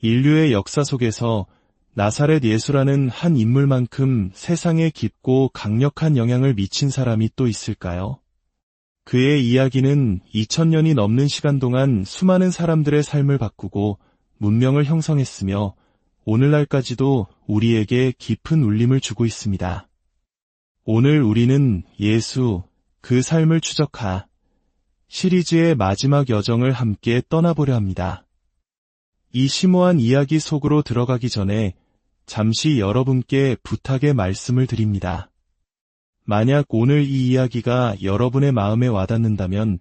인류의 역사 속에서 나사렛 예수라는 한 인물만큼 세상에 깊고 강력한 영향을 미친 사람이 또 있을까요? 그의 이야기는 2000년이 넘는 시간 동안 수많은 사람들의 삶을 바꾸고 문명을 형성했으며 오늘날까지도 우리에게 깊은 울림을 주고 있습니다. 오늘 우리는 예수, 그 삶을 추적하 시리즈의 마지막 여정을 함께 떠나보려 합니다. 이 심오한 이야기 속으로 들어가기 전에 잠시 여러분께 부탁의 말씀을 드립니다. 만약 오늘 이 이야기가 여러분의 마음에 와닿는다면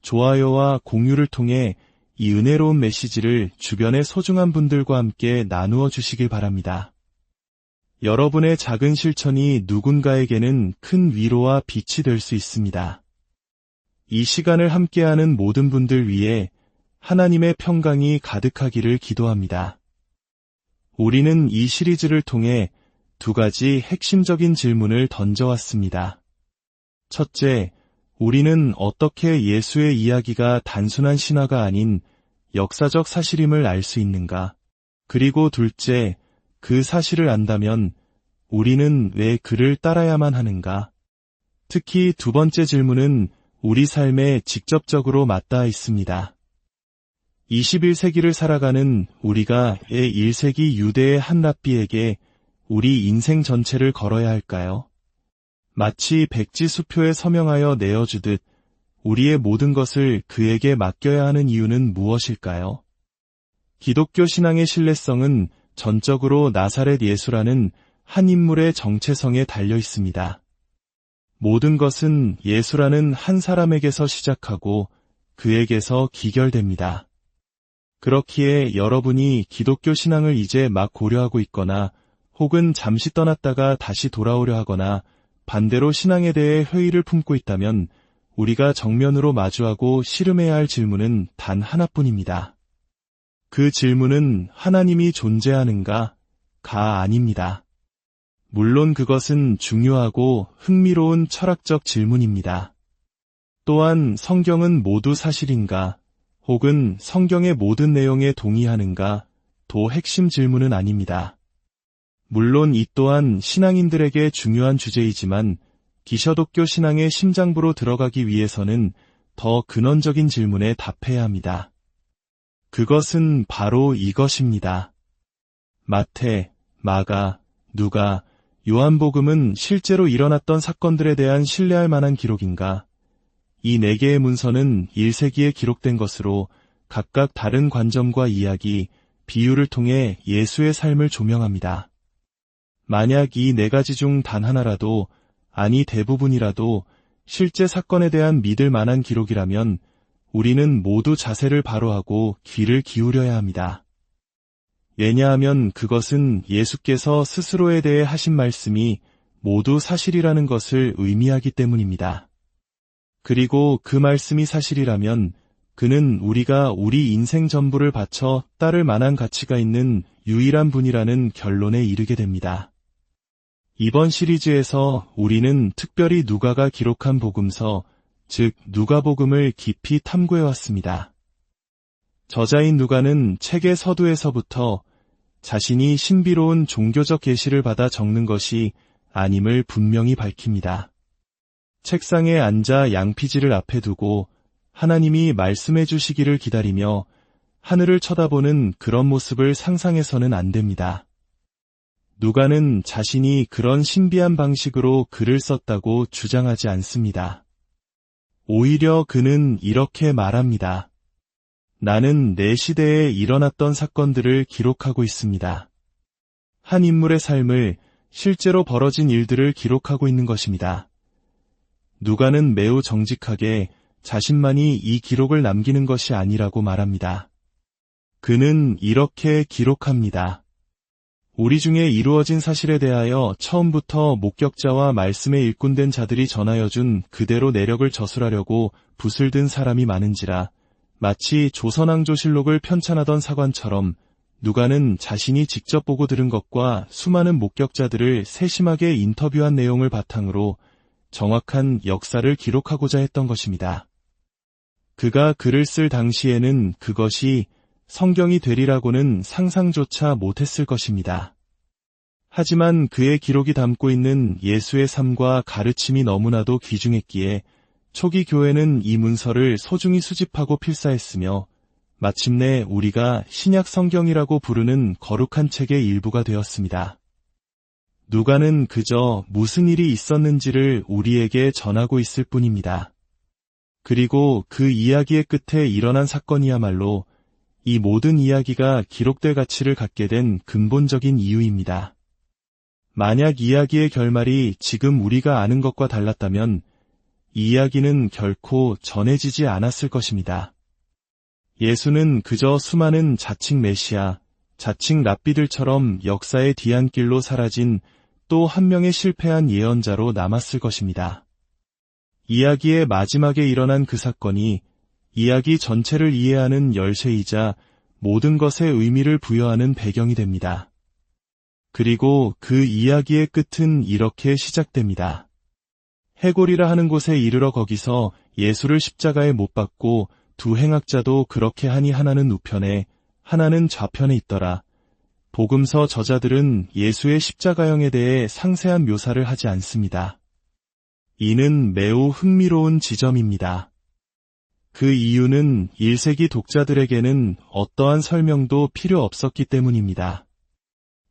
좋아요와 공유를 통해 이 은혜로운 메시지를 주변의 소중한 분들과 함께 나누어 주시길 바랍니다. 여러분의 작은 실천이 누군가에게는 큰 위로와 빛이 될 수 있습니다. 이 시간을 함께하는 모든 분들 위해 하나님의 평강이 가득하기를 기도합니다. 우리는 이 시리즈를 통해 두 가지 핵심적인 질문을 던져왔습니다. 첫째, 우리는 어떻게 예수의 이야기가 단순한 신화가 아닌 역사적 사실임을 알 수 있는가? 그리고 둘째, 그 사실을 안다면 우리는 왜 그를 따라야만 하는가? 특히 두 번째 질문은 우리 삶에 직접적으로 맞닿아 있습니다. 21세기를 살아가는 우리가 1세기 유대의 한 랍비에게 우리 인생 전체를 걸어야 할까요? 마치 백지수표에 서명하여 내어주듯 우리의 모든 것을 그에게 맡겨야 하는 이유는 무엇일까요? 기독교 신앙의 신뢰성은 전적으로 나사렛 예수라는 한 인물의 정체성에 달려 있습니다. 모든 것은 예수라는 한 사람에게서 시작하고 그에게서 기결됩니다. 그렇기에 여러분이 기독교 신앙을 이제 막 고려하고 있거나 혹은 잠시 떠났다가 다시 돌아오려 하거나 반대로 신앙에 대해 회의를 품고 있다면 우리가 정면으로 마주하고 씨름해야 할 질문은 단 하나뿐입니다. 그 질문은 하나님이 존재하는가? 가 아닙니다. 물론 그것은 중요하고 흥미로운 철학적 질문입니다. 또한 성경은 모두 사실인가? 혹은 성경의 모든 내용에 동의하는가? 도 핵심 질문은 아닙니다. 물론 이 또한 신앙인들에게 중요한 주제이지만 기셔독교 신앙의 심장부로 들어가기 위해서는 더 근원적인 질문에 답해야 합니다. 그것은 바로 이것입니다. 마태, 마가, 누가, 요한복음은 실제로 일어났던 사건들에 대한 신뢰할 만한 기록인가? 이 네 개의 문서는 1세기에 기록된 것으로 각각 다른 관점과 이야기, 비유를 통해 예수의 삶을 조명합니다. 만약 이 네 가지 중 단 하나라도, 아니 대부분이라도 실제 사건에 대한 믿을 만한 기록이라면 우리는 모두 자세를 바로 하고 귀를 기울여야 합니다. 왜냐하면 그것은 예수께서 스스로에 대해 하신 말씀이 모두 사실이라는 것을 의미하기 때문입니다. 그리고 그 말씀이 사실이라면 그는 우리가 우리 인생 전부를 바쳐 따를 만한 가치가 있는 유일한 분이라는 결론에 이르게 됩니다. 이번 시리즈에서 우리는 특별히 누가가 기록한 복음서, 즉 누가복음을 깊이 탐구해왔습니다. 저자인 누가는 책의 서두에서부터 자신이 신비로운 종교적 계시를 받아 적는 것이 아님을 분명히 밝힙니다. 책상에 앉아 양피지를 앞에 두고 하나님이 말씀해 주시기를 기다리며 하늘을 쳐다보는 그런 모습을 상상해서는 안 됩니다. 누가는 자신이 그런 신비한 방식으로 글을 썼다고 주장하지 않습니다. 오히려 그는 이렇게 말합니다. 나는 내 시대에 일어났던 사건들을 기록하고 있습니다. 한 인물의 삶을, 실제로 벌어진 일들을 기록하고 있는 것입니다. 누가는 매우 정직하게 자신만이 이 기록을 남기는 것이 아니라고 말합니다. 그는 이렇게 기록합니다. 우리 중에 이루어진 사실에 대하여 처음부터 목격자와 말씀에 일꾼된 자들이 전하여준 그대로 내력을 저술하려고 붓을 든 사람이 많은지라 마치 조선왕조실록을 편찬하던 사관처럼 누가는 자신이 직접 보고 들은 것과 수많은 목격자들을 세심하게 인터뷰한 내용을 바탕으로 정확한 역사를 기록하고자 했던 것입니다. 그가 글을 쓸 당시에는 그것이 성경이 되리라고는 상상조차 못했을 것입니다. 하지만 그의 기록이 담고 있는 예수의 삶과 가르침이 너무나도 귀중했기에 초기 교회는 이 문서를 소중히 수집하고 필사했으며 마침내 우리가 신약 성경이라고 부르는 거룩한 책의 일부가 되었습니다. 누가는 그저 무슨 일이 있었는지를 우리에게 전하고 있을 뿐입니다. 그리고 그 이야기의 끝에 일어난 사건이야말로 이 모든 이야기가 기록될 가치를 갖게 된 근본적인 이유입니다. 만약 이야기의 결말이 지금 우리가 아는 것과 달랐다면 이 이야기는 결코 전해지지 않았을 것입니다. 예수는 그저 수많은 자칭 메시아, 자칭 랍비들처럼 역사의 뒤안길로 사라진 또 한 명의 실패한 예언자로 남았을 것입니다. 이야기의 마지막에 일어난 그 사건이 이야기 전체를 이해하는 열쇠이자 모든 것에 의미를 부여하는 배경이 됩니다. 그리고 그 이야기의 끝은 이렇게 시작됩니다. 해골이라 하는 곳에 이르러 거기서 예수를 십자가에 못 박고 두 행악자도 그렇게 하니 하나는 우편에 하나는 좌편에 있더라. 복음서 저자들은 예수의 십자가형에 대해 상세한 묘사를 하지 않습니다. 이는 매우 흥미로운 지점입니다. 그 이유는 1세기 독자들에게는 어떠한 설명도 필요 없었기 때문입니다.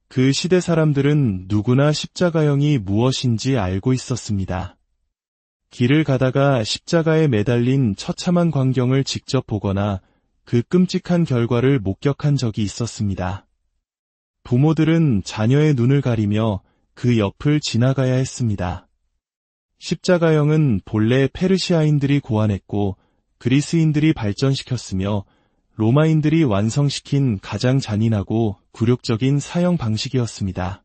그 시대 사람들은 누구나 십자가형이 무엇인지 알고 있었습니다. 길을 가다가 십자가에 매달린 처참한 광경을 직접 보거나 그 끔찍한 결과를 목격한 적이 있었습니다. 부모들은 자녀의 눈을 가리며 그 옆을 지나가야 했습니다. 십자가형은 본래 페르시아인들이 고안했고 그리스인들이 발전시켰으며 로마인들이 완성시킨 가장 잔인하고 굴욕적인 사형 방식이었습니다.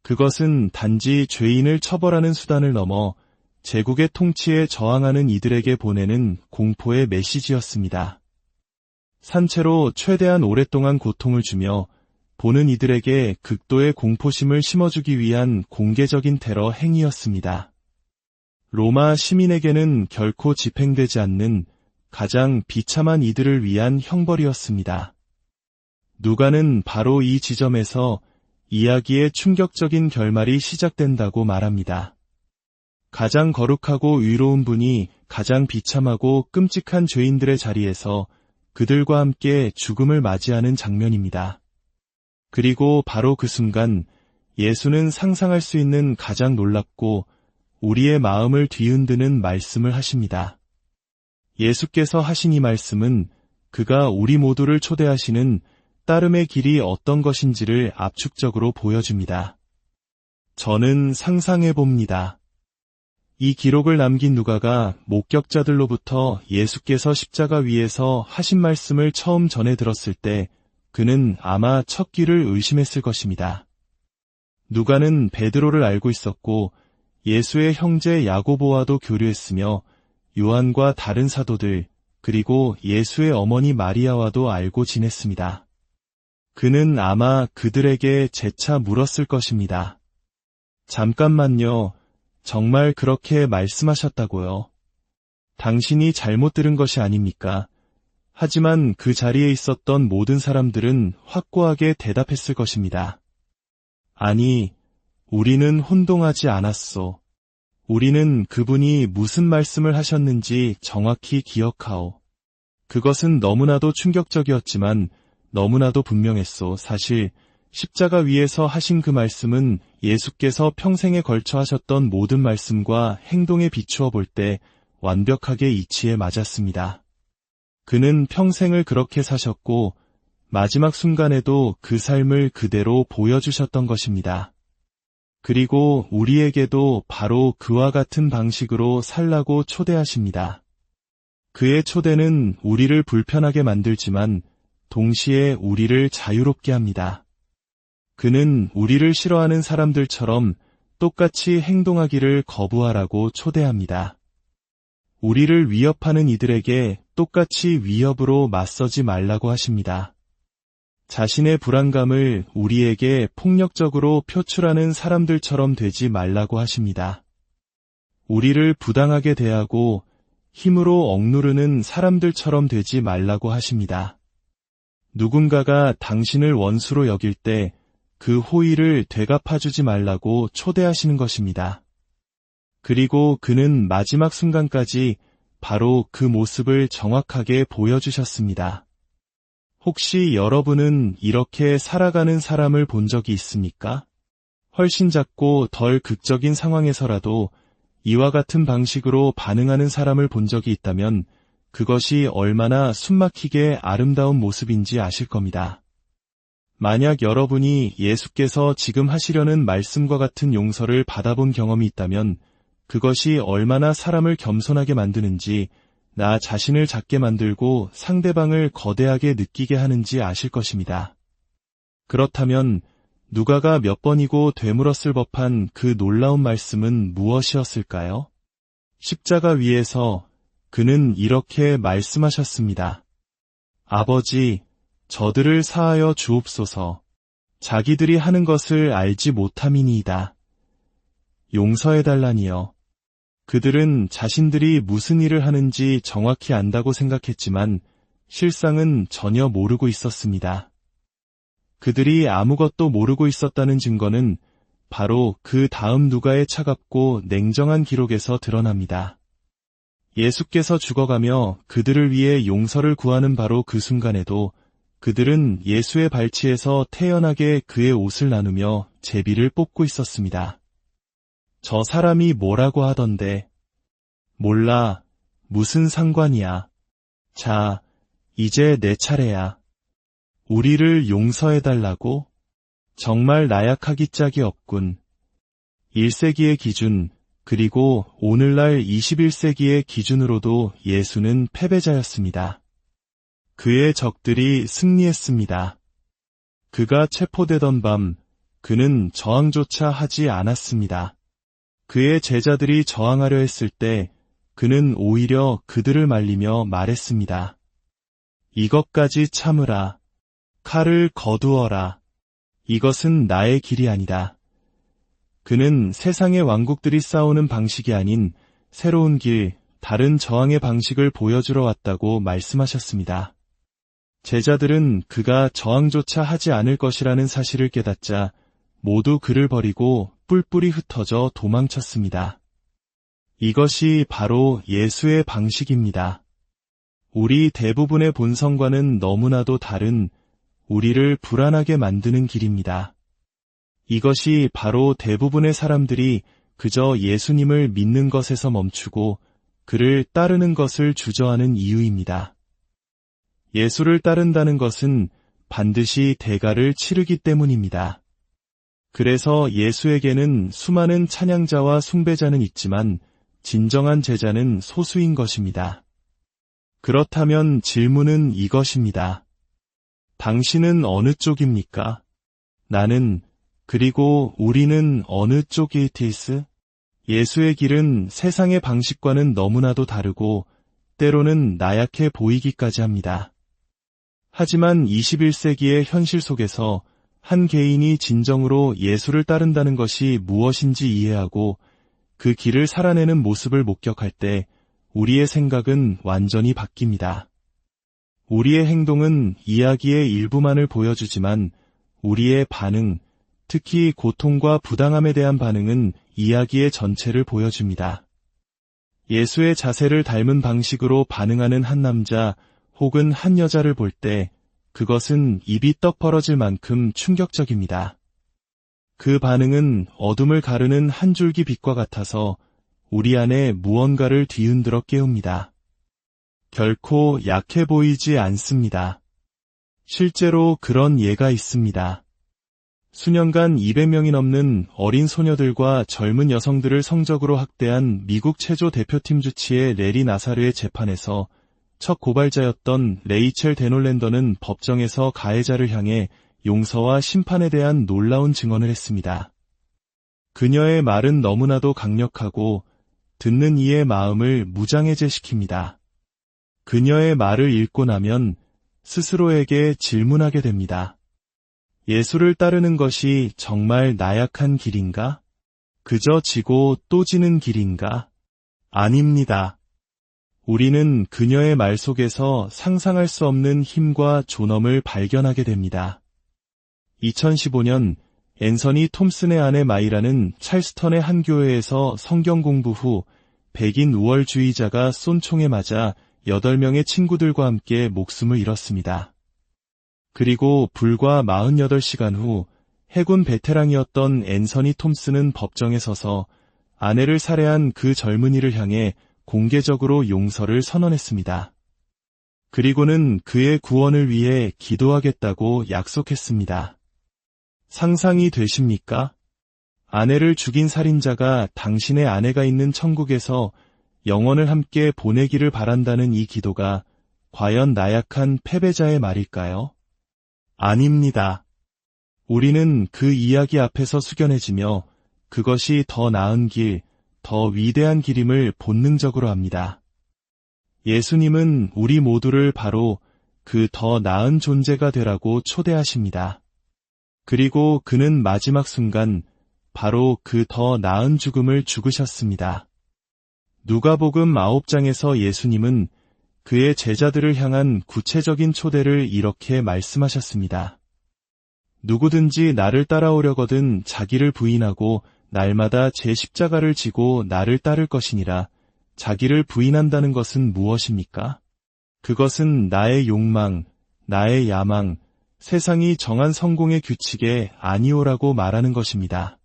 그것은 단지 죄인을 처벌하는 수단을 넘어 제국의 통치에 저항하는 이들에게 보내는 공포의 메시지였습니다. 산채로 최대한 오랫동안 고통을 주며 보는 이들에게 극도의 공포심을 심어주기 위한 공개적인 테러 행위였습니다. 로마 시민에게는 결코 집행되지 않는 가장 비참한 이들을 위한 형벌이었습니다. 누가는 바로 이 지점에서 이야기의 충격적인 결말이 시작된다고 말합니다. 가장 거룩하고 의로운 분이 가장 비참하고 끔찍한 죄인들의 자리에서 그들과 함께 죽음을 맞이하는 장면입니다. 그리고 바로 그 순간 예수는 상상할 수 있는 가장 놀랍고 우리의 마음을 뒤흔드는 말씀을 하십니다. 예수께서 하신 이 말씀은 그가 우리 모두를 초대하시는 따름의 길이 어떤 것인지를 압축적으로 보여줍니다. 저는 상상해 봅니다. 이 기록을 남긴 누가가 목격자들로부터 예수께서 십자가 위에서 하신 말씀을 처음 전해 들었을 때 그는 아마 첫 귀를 의심했을 것입니다. 누가는 베드로를 알고 있었고 예수의 형제 야고보와도 교류했으며 요한과 다른 사도들 그리고 예수의 어머니 마리아와도 알고 지냈습니다. 그는 아마 그들에게 재차 물었을 것입니다. 잠깐만요. 정말 그렇게 말씀하셨다고요? 당신이 잘못 들은 것이 아닙니까? 하지만 그 자리에 있었던 모든 사람들은 확고하게 대답했을 것입니다. 아니, 우리는 혼동하지 않았소. 우리는 그분이 무슨 말씀을 하셨는지 정확히 기억하오. 그것은 너무나도 충격적이었지만 너무나도 분명했소. 사실 십자가 위에서 하신 그 말씀은 예수께서 평생에 걸쳐 하셨던 모든 말씀과 행동에 비추어 볼 때 완벽하게 이치에 맞았습니다. 그는 평생을 그렇게 사셨고 마지막 순간에도 그 삶을 그대로 보여주셨던 것입니다. 그리고 우리에게도 바로 그와 같은 방식으로 살라고 초대하십니다. 그의 초대는 우리를 불편하게 만들지만 동시에 우리를 자유롭게 합니다. 그는 우리를 싫어하는 사람들처럼 똑같이 행동하기를 거부하라고 초대합니다. 우리를 위협하는 이들에게 똑같이 위협으로 맞서지 말라고 하십니다. 자신의 불안감을 우리에게 폭력적으로 표출하는 사람들처럼 되지 말라고 하십니다. 우리를 부당하게 대하고 힘으로 억누르는 사람들처럼 되지 말라고 하십니다. 누군가가 당신을 원수로 여길 때 그 호의를 되갚아주지 말라고 초대하시는 것입니다. 그리고 그는 마지막 순간까지 바로 그 모습을 정확하게 보여주셨습니다. 혹시 여러분은 이렇게 살아가는 사람을 본 적이 있습니까? 훨씬 작고 덜 극적인 상황에서라도 이와 같은 방식으로 반응하는 사람을 본 적이 있다면 그것이 얼마나 숨막히게 아름다운 모습인지 아실 겁니다. 만약 여러분이 예수께서 지금 하시려는 말씀과 같은 용서를 받아본 경험이 있다면 그것이 얼마나 사람을 겸손하게 만드는지, 나 자신을 작게 만들고 상대방을 거대하게 느끼게 하는지 아실 것입니다. 그렇다면 누가가 몇 번이고 되물었을 법한 그 놀라운 말씀은 무엇이었을까요? 십자가 위에서 그는 이렇게 말씀하셨습니다. 아버지, 저들을 사하여 주옵소서. 자기들이 하는 것을 알지 못함이니이다. 용서해달라니요. 그들은 자신들이 무슨 일을 하는지 정확히 안다고 생각했지만 실상은 전혀 모르고 있었습니다. 그들이 아무것도 모르고 있었다는 증거는 바로 그 다음 누가의 차갑고 냉정한 기록에서 드러납니다. 예수께서 죽어가며 그들을 위해 용서를 구하는 바로 그 순간에도 그들은 예수의 발치에서 태연하게 그의 옷을 나누며 제비를 뽑고 있었습니다. 저 사람이 뭐라고 하던데. 몰라, 무슨 상관이야. 자, 이제 내 차례야. 우리를 용서해달라고? 정말 나약하기 짝이 없군. 1세기의 기준, 그리고 오늘날 21세기의 기준으로도 예수는 패배자였습니다. 그의 적들이 승리했습니다. 그가 체포되던 밤, 그는 저항조차 하지 않았습니다. 그의 제자들이 저항하려 했을 때 그는 오히려 그들을 말리며 말했습니다. 이것까지 참으라. 칼을 거두어라. 이것은 나의 길이 아니다. 그는 세상의 왕국들이 싸우는 방식이 아닌 새로운 길, 다른 저항의 방식을 보여주러 왔다고 말씀하셨습니다. 제자들은 그가 저항조차 하지 않을 것이라는 사실을 깨닫자 모두 그를 버리고 뿔뿔이 흩어져 도망쳤습니다. 이것이 바로 예수의 방식입니다. 우리 대부분의 본성과는 너무나도 다른 우리를 불안하게 만드는 길입니다. 이것이 바로 대부분의 사람들이 그저 예수님을 믿는 것에서 멈추고 그를 따르는 것을 주저하는 이유입니다. 예수를 따른다는 것은 반드시 대가를 치르기 때문입니다. 그래서 예수에게는 수많은 찬양자와 숭배자는 있지만 진정한 제자는 소수인 것입니다. 그렇다면 질문은 이것입니다. 당신은 어느 쪽입니까? 나는, 그리고 우리는 어느 쪽이티스? 예수의 길은 세상의 방식과는 너무나도 다르고 때로는 나약해 보이기까지 합니다. 하지만 21세기의 현실 속에서 한 개인이 진정으로 예수를 따른다는 것이 무엇인지 이해하고 그 길을 살아내는 모습을 목격할 때 우리의 생각은 완전히 바뀝니다. 우리의 행동은 이야기의 일부만을 보여주지만 우리의 반응, 특히 고통과 부당함에 대한 반응은 이야기의 전체를 보여줍니다. 예수의 자세를 닮은 방식으로 반응하는 한 남자 혹은 한 여자를 볼 때 그것은 입이 떡 벌어질 만큼 충격적입니다. 그 반응은 어둠을 가르는 한 줄기 빛과 같아서 우리 안에 무언가를 뒤흔들어 깨웁니다. 결코 약해 보이지 않습니다. 실제로 그런 예가 있습니다. 수년간 200명이 넘는 어린 소녀들과 젊은 여성들을 성적으로 학대한 미국 체조 대표팀 주치의 레리 나사르의 재판에서 첫 고발자였던 레이첼 데놀랜더는 법정에서 가해자를 향해 용서와 심판에 대한 놀라운 증언을 했습니다. 그녀의 말은 너무나도 강력하고 듣는 이의 마음을 무장해제시킵니다. 그녀의 말을 읽고 나면 스스로에게 질문하게 됩니다. 예수를 따르는 것이 정말 나약한 길인가? 그저 지고 또 지는 길인가? 아닙니다. 우리는 그녀의 말 속에서 상상할 수 없는 힘과 존엄을 발견하게 됩니다. 2015년 앤서니 톰슨의 아내 마이라는 찰스턴의 한 교회에서 성경 공부 후 백인 우월주의자가 쏜 총에 맞아 8명의 친구들과 함께 목숨을 잃었습니다. 그리고 불과 48시간 후 해군 베테랑이었던 앤서니 톰슨은 법정에 서서 아내를 살해한 그 젊은이를 향해 공개적으로 용서를 선언했습니다. 그리고는 그의 구원을 위해 기도하겠다고 약속했습니다. 상상이 되십니까? 아내를 죽인 살인자가 당신의 아내가 있는 천국에서 영원을 함께 보내기를 바란다는 이 기도가 과연 나약한 패배자의 말일까요? 아닙니다. 우리는 그 이야기 앞에서 숙연해지며 그것이 더 나은 길, 더 위대한 길임을 본능적으로 합니다. 예수님은 우리 모두를 바로 그 더 나은 존재가 되라고 초대하십니다. 그리고 그는 마지막 순간 바로 그 더 나은 죽음을 죽으셨습니다. 누가복음 9장에서 예수님은 그의 제자들을 향한 구체적인 초대를 이렇게 말씀하셨습니다. 누구든지 나를 따라오려거든 자기를 부인하고 날마다 제 십자가를 지고 나를 따를 것이니라. 자기를 부인한다는 것은 무엇입니까? 그것은 나의 욕망, 나의 야망, 세상이 정한 성공의 규칙에 아니오라고 말하는 것입니다.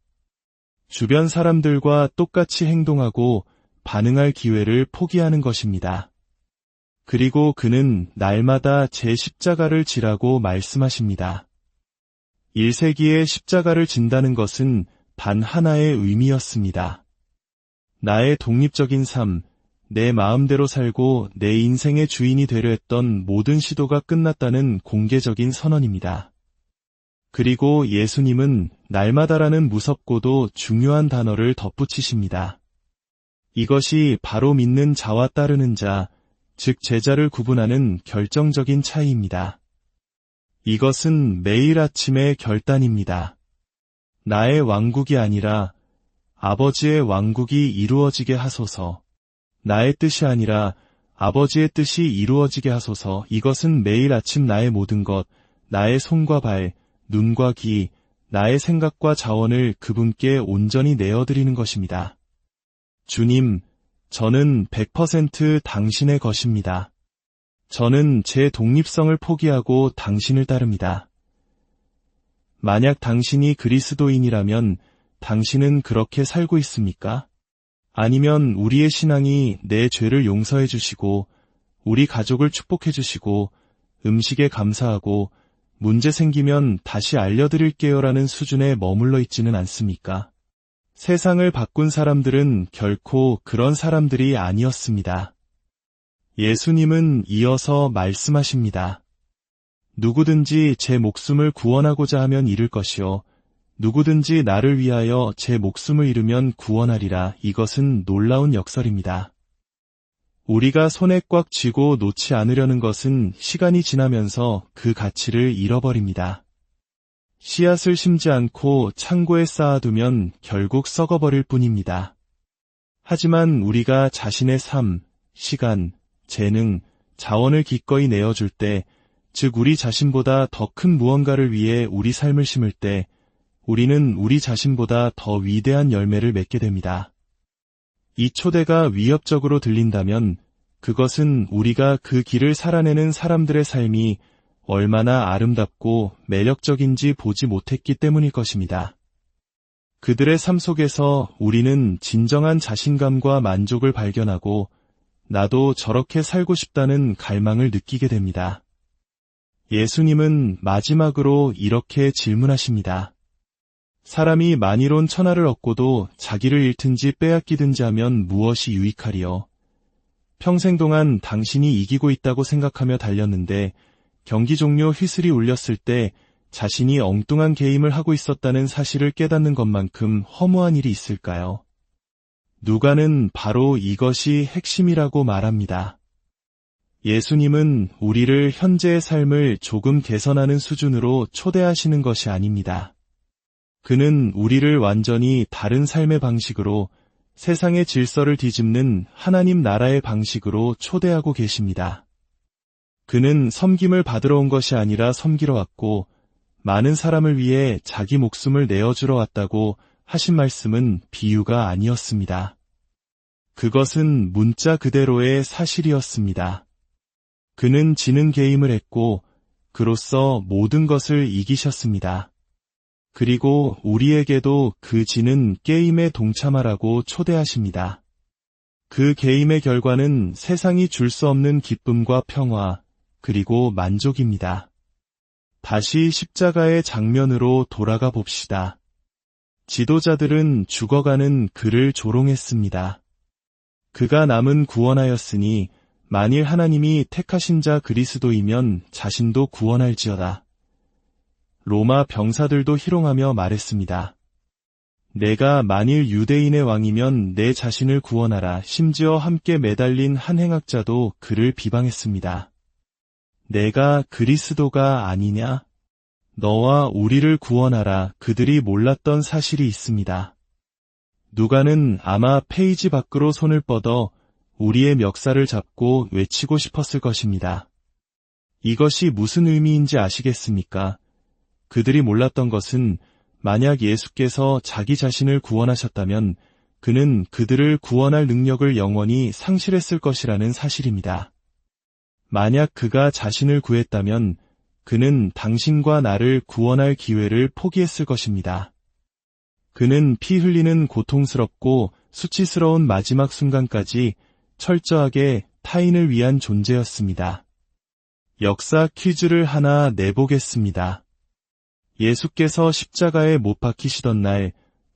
주변 사람들과 똑같이 행동하고 반응할 기회를 포기하는 것입니다. 그리고 그는 날마다 제 십자가를 지라고 말씀하십니다. 1세기에 십자가를 진다는 것은 단 하나의 의미였습니다. 나의 독립적인 삶, 내 마음대로 살고 내 인생의 주인이 되려 했던 모든 시도가 끝났다는 공개적인 선언입니다. 그리고 예수님은 날마다라는 무섭고도 중요한 단어를 덧붙이십니다. 이것이 바로 믿는 자와 따르는 자, 즉 제자를 구분하는 결정적인 차이입니다. 이것은 매일 아침의 결단입니다. 나의 왕국이 아니라 아버지의 왕국이 이루어지게 하소서. 나의 뜻이 아니라 아버지의 뜻이 이루어지게 하소서. 이것은 매일 아침 나의 모든 것, 나의 손과 발, 눈과 귀, 나의 생각과 자원을 그분께 온전히 내어드리는 것입니다. 주님, 저는 100% 당신의 것입니다. 저는 제 독립성을 포기하고 당신을 따릅니다. 만약 당신이 그리스도인이라면 당신은 그렇게 살고 있습니까? 아니면 우리의 신앙이 내 죄를 용서해 주시고 우리 가족을 축복해 주시고 음식에 감사하고 문제 생기면 다시 알려드릴게요라는 수준에 머물러 있지는 않습니까? 세상을 바꾼 사람들은 결코 그런 사람들이 아니었습니다. 예수님은 이어서 말씀하십니다. 누구든지 제 목숨을 구원하고자 하면 잃을 것이요. 누구든지 나를 위하여 제 목숨을 잃으면 구원하리라. 이것은 놀라운 역설입니다. 우리가 손에 꽉 쥐고 놓지 않으려는 것은 시간이 지나면서 그 가치를 잃어버립니다. 씨앗을 심지 않고 창고에 쌓아두면 결국 썩어버릴 뿐입니다. 하지만 우리가 자신의 삶, 시간, 재능, 자원을 기꺼이 내어줄 때, 즉 우리 자신보다 더 큰 무언가를 위해 우리 삶을 심을 때, 우리는 우리 자신보다 더 위대한 열매를 맺게 됩니다. 이 초대가 위협적으로 들린다면 그것은 우리가 그 길을 살아내는 사람들의 삶이 얼마나 아름답고 매력적인지 보지 못했기 때문일 것입니다. 그들의 삶 속에서 우리는 진정한 자신감과 만족을 발견하고 나도 저렇게 살고 싶다는 갈망을 느끼게 됩니다. 예수님은 마지막으로 이렇게 질문하십니다. 사람이 만일온 천하를 얻고도 자기를 잃든지 빼앗기든지 하면 무엇이 유익하리요? 평생 동안 당신이 이기고 있다고 생각하며 달렸는데 경기 종료 휘슬이 울렸을 때 자신이 엉뚱한 게임을 하고 있었다는 사실을 깨닫는 것만큼 허무한 일이 있을까요? 누가는 바로 이것이 핵심이라고 말합니다. 예수님은 우리를 현재의 삶을 조금 개선하는 수준으로 초대하시는 것이 아닙니다. 그는 우리를 완전히 다른 삶의 방식으로 세상의 질서를 뒤집는 하나님 나라의 방식으로 초대하고 계십니다. 그는 섬김을 받으러 온 것이 아니라 섬기러 왔고 많은 사람을 위해 자기 목숨을 내어주러 왔다고 하신 말씀은 비유가 아니었습니다. 그것은 문자 그대로의 사실이었습니다. 그는 지는 게임을 했고 그로써 모든 것을 이기셨습니다. 그리고 우리에게도 그 지는 게임에 동참하라고 초대하십니다. 그 게임의 결과는 세상이 줄 수 없는 기쁨과 평화, 그리고 만족입니다. 다시 십자가의 장면으로 돌아가 봅시다. 지도자들은 죽어가는 그를 조롱했습니다. 그가 남은 구원하였으니 만일 하나님이 택하신 자 그리스도이면 자신도 구원할지어다. 로마 병사들도 희롱하며 말했습니다. 내가 만일 유대인의 왕이면 내 자신을 구원하라. 심지어 함께 매달린 한 행악자도 그를 비방했습니다. 내가 그리스도가 아니냐? 너와 우리를 구원하라. 그들이 몰랐던 사실이 있습니다. 누가는 아마 페이지 밖으로 손을 뻗어 우리의 멱살을 잡고 외치고 싶었을 것입니다. 이것이 무슨 의미인지 아시겠습니까? 그들이 몰랐던 것은 만약 예수께서 자기 자신을 구원하셨다면 그는 그들을 구원할 능력을 영원히 상실했을 것이라는 사실입니다. 만약 그가 자신을 구했다면 그는 당신과 나를 구원할 기회를 포기했을 것입니다. 그는 피 흘리는 고통스럽고 수치스러운 마지막 순간까지 철저하게 타인을 위한 존재였습니다. 역사 퀴즈를 하나 내보겠습니다. 예수께서 십자가에 못 박히시던 날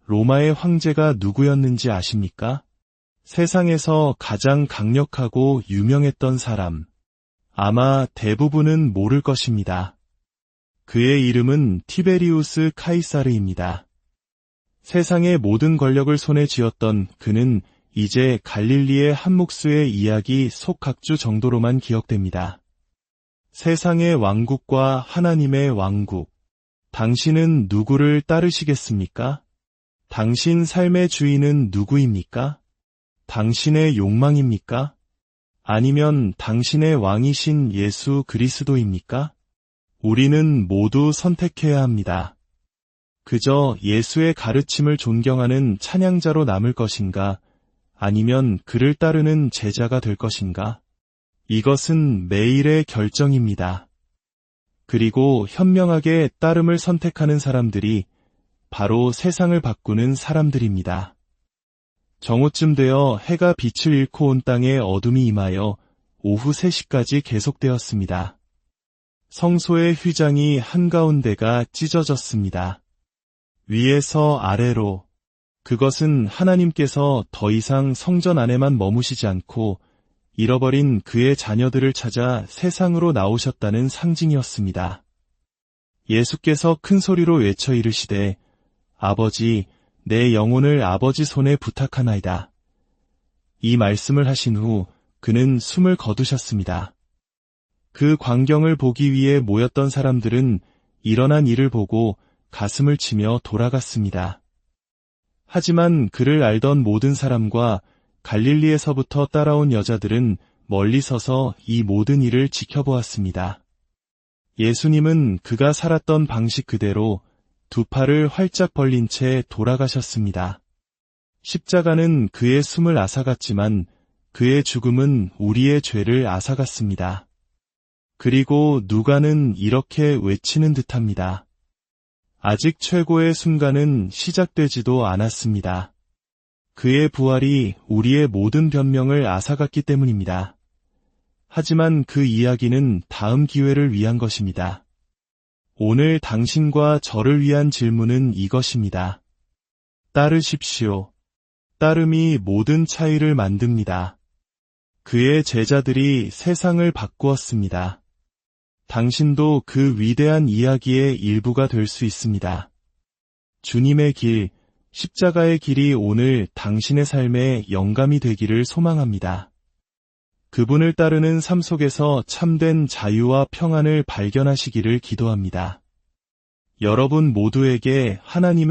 로마의 황제가 누구였는지 아십니까? 세상에서 가장 강력하고 유명했던 사람. 아마 대부분은 모를 것입니다. 그의 이름은 티베리우스 카이사르입니다. 세상의 모든 권력을 손에 쥐었던 그는 이제 갈릴리의 한 목수의 이야기 속각주 정도로만 기억됩니다. 세상의 왕국과 하나님의 왕국. 당신은 누구를 따르시겠습니까? 당신 삶의 주인은 누구입니까? 당신의 욕망입니까? 아니면 당신의 왕이신 예수 그리스도입니까? 우리는 모두 선택해야 합니다. 그저 예수의 가르침을 존경하는 찬양자로 남을 것인가? 아니면 그를 따르는 제자가 될 것인가? 이것은 매일의 결정입니다. 그리고 현명하게 따름을 선택하는 사람들이 바로 세상을 바꾸는 사람들입니다. 정오쯤 되어 해가 빛을 잃고 온 땅에 어둠이 임하여 오후 3시까지 계속되었습니다. 성소의 휘장이 한가운데가 찢어졌습니다. 위에서 아래로. 그것은 하나님께서 더 이상 성전 안에만 머무시지 않고 잃어버린 그의 자녀들을 찾아 세상으로 나오셨다는 상징이었습니다. 예수께서 큰 소리로 외쳐 이르시되 아버지, 내 영혼을 아버지 손에 부탁하나이다. 이 말씀을 하신 후 그는 숨을 거두셨습니다. 그 광경을 보기 위해 모였던 사람들은 일어난 일을 보고 가슴을 치며 돌아갔습니다. 하지만 그를 알던 모든 사람과 갈릴리에서부터 따라온 여자들은 멀리 서서 이 모든 일을 지켜보았습니다. 예수님은 그가 살았던 방식 그대로 두 팔을 활짝 벌린 채 돌아가셨습니다. 십자가는 그의 숨을 앗아갔지만 그의 죽음은 우리의 죄를 앗아갔습니다. 그리고 누가는 이렇게 외치는 듯합니다. 아직 최고의 순간은 시작되지도 않았습니다. 그의 부활이 우리의 모든 변명을 앗아갔기 때문입니다. 하지만 그 이야기는 다음 기회를 위한 것입니다. 오늘 당신과 저를 위한 질문은 이것입니다. 따르십시오. 따름이 모든 차이를 만듭니다. 그의 제자들이 세상을 바꾸었습니다. 당신도 그 위대한 이야기의 일부가 될 수 있습니다. 주님의 길, 십자가의 길이 오늘 당신의 삶의 영감이 되기를 소망합니다. 그분을 따르는 삶 속에서 참된 자유와 평안을 발견하시기를 기도합니다. 여러분 모두에게 하나님의